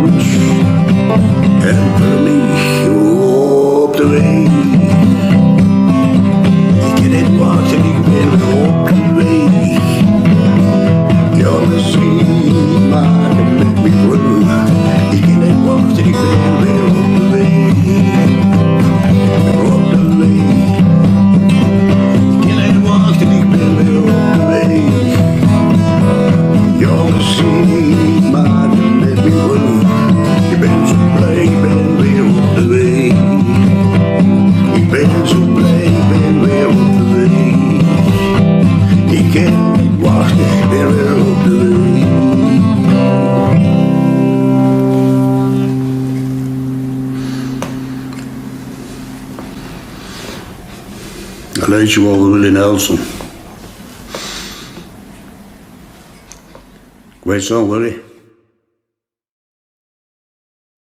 huis en verlieg op de weeg. Ik ken het wacht en ik ben weer op de weeg. Ja, misschien maar het let me through. Ik ken het wacht en ik ben weer op de weeg. Op de weeg. Ik ken het wacht en ik ben weer op de weeg. Ja, misschien maar het let me through. Ik ben zo blij, ik ben weer op de weeg. Ik ben zo blij, ik ben weer op de weeg. Ik kan niet wachten, ik ben weer op de weeg. Een liedje over Willie Nelson. Ik weet zo, Willie.